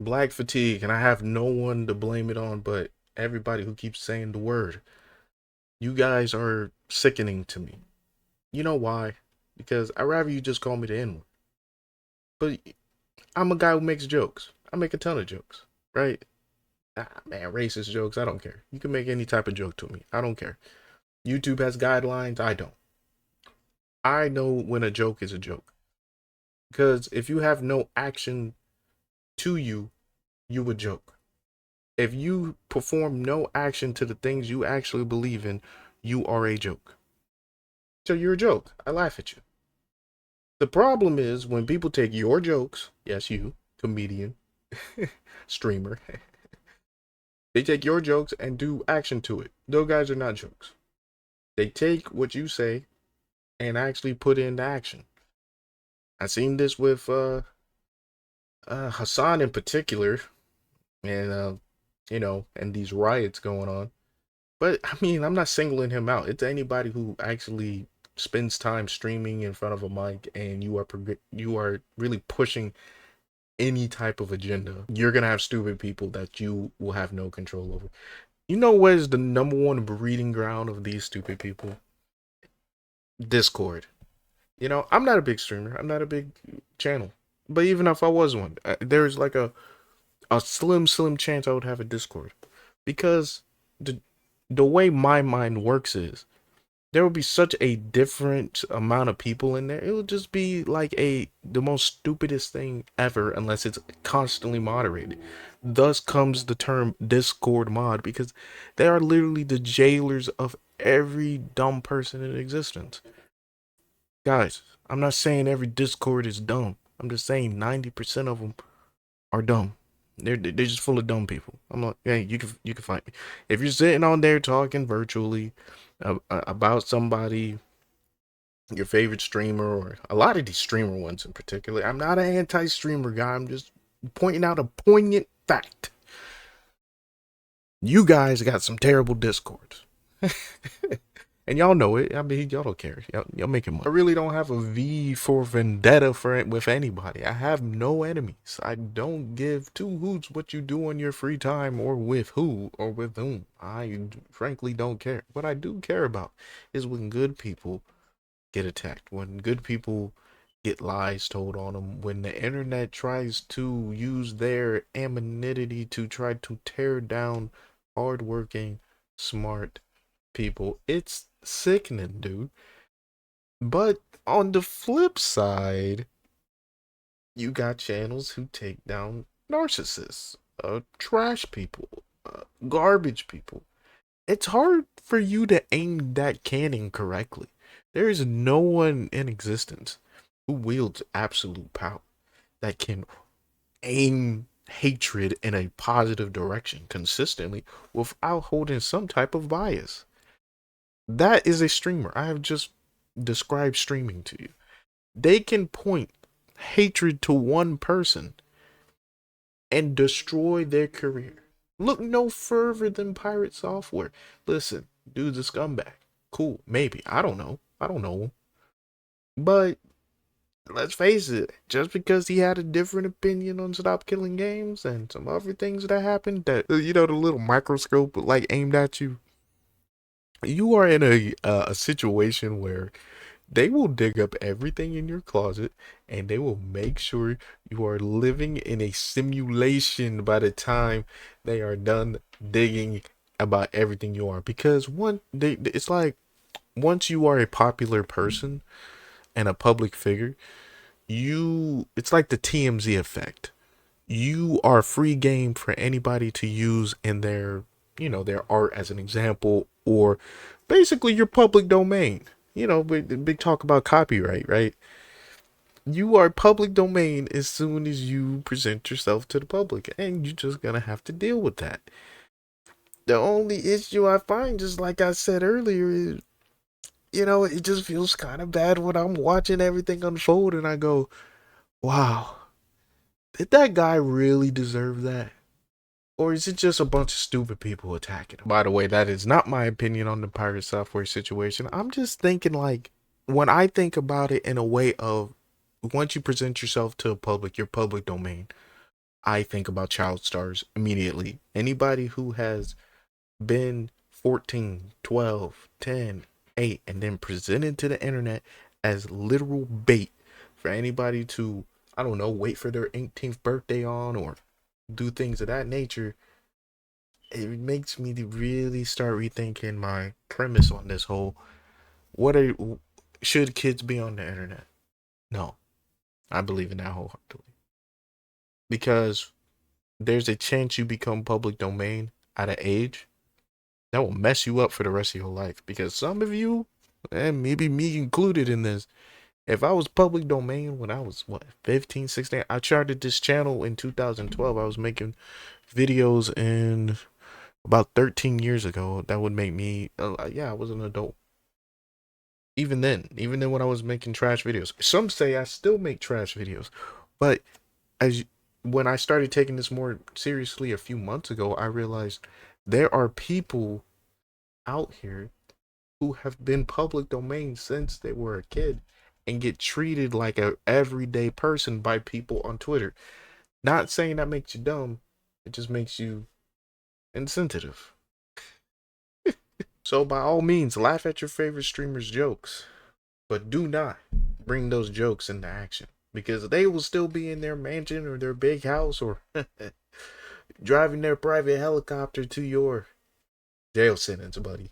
Black fatigue, and I have no one to blame it on but everybody who keeps saying the word. You guys are sickening to me. You know why? Because I'd rather you just call me the N word. But I'm a guy who makes jokes. I make a ton of jokes, right? Man, racist jokes, I don't care. You can make any type of joke to me. I don't care. YouTube has guidelines, I don't. I know when a joke is a joke. Because if you have no action to you, you a joke. If you perform no action to the things you actually believe in, you are a joke. So you're a joke. I laugh at you. The problem is when people take your jokes, yes, you, comedian, streamer, they take your jokes and do action to it. Those guys are not jokes. They take what you say and actually put it into action. I seen this with Hassan in particular, and and these riots going on. But I mean, I'm not singling him out. It's anybody who actually spends time streaming in front of a mic and you are really pushing any type of agenda. You're gonna have stupid people that you will have no control over. You know what is the number one breeding ground of these stupid people? Discord. I'm not a big streamer. I'm not a big channel. But even if I was one, there's like a slim chance I would have a Discord because the the way my mind works is there would be such a different amount of people in there. It would just be like the most stupidest thing ever unless it's constantly moderated. Thus comes the term Discord mod because they are literally the jailers of every dumb person in existence. Guys, I'm not saying every Discord is dumb. I'm just saying 90% of them are dumb. They're just full of dumb people. I'm like, hey, you can find me if you're sitting on there talking virtually about somebody, your favorite streamer, or a lot of these streamer ones in particular. I'm not an anti-streamer guy. I'm just pointing out a poignant fact. You guys got some terrible discords. And y'all know it. I mean, y'all don't care. Y'all making money. I really don't have a V for vendetta for it with anybody. I have no enemies. I don't give two hoots what you do in your free time or with who or with whom. I frankly don't care. What I do care about is when good people get attacked, when good people get lies told on them, when the internet tries to use their anonymity to try to tear down hardworking, smart people. It's sickening, dude. But on the flip side, you got channels who take down narcissists, trash people, garbage people. It's hard for you to aim that cannon correctly. There is no one in existence who wields absolute power that can aim hatred in a positive direction consistently without holding some type of bias. That is a streamer. I have just described streaming to you. They can point hatred to one person and destroy their career. Look no further than Pirate Software. Listen, dude's a scumbag. Cool, maybe. I don't know. I don't know him. But let's face it, just because he had a different opinion on Stop Killing Games and some other things that happened that, the little microscope like aimed at you, you are in a situation where they will dig up everything in your closet and they will make sure you are living in a simulation by the time they are done digging about everything you are. Because it's like once you are a popular person and a public figure, it's like the TMZ effect. You are free game for anybody to use in their art as an example, or basically your public domain. Big talk about copyright, right? You are public domain as soon as you present yourself to the public, and you're just gonna have to deal with that. The only issue I find, just like I said earlier, is it just feels kind of bad when I'm watching everything unfold and I go, wow, did that guy really deserve that? Or is it just a bunch of stupid people attacking him? By the way, that is not my opinion on the Pirate Software situation. I'm just thinking, like, when I think about it in a way of once you present yourself to a public, your public domain, I think about child stars immediately. Anybody who has been 14, 12, 10, 8, and then presented to the internet as literal bait for anybody to, I don't know, wait for their 18th birthday on or do things of that nature, it makes me to really start rethinking my premise on this whole what are should kids be on the internet? No, I believe in that wholeheartedly because there's a chance you become public domain at an age that will mess you up for the rest of your life. Because some of you, and maybe me included in this, if I was public domain when I was, what, 15, 16, I started this channel in 2012. I was making videos in about 13 years ago. That would make me, yeah, I was an adult. Even then when I was making trash videos. Some say I still make trash videos. But as when I started taking this more seriously a few months ago, I realized there are people out here who have been public domain since they were a kid and get treated like a everyday person by people on Twitter. Not saying that makes you dumb, it just makes you insensitive. So by all means, laugh at your favorite streamer's jokes, but do not bring those jokes into action because they will still be in their mansion or their big house or driving their private helicopter to your jail sentence, buddy,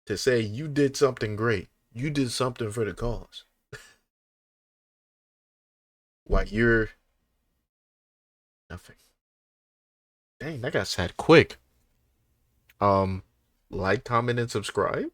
to say you did something great. You did something for the cause. While you're nothing. Dang, that got sad quick. Um, like, comment, and subscribe.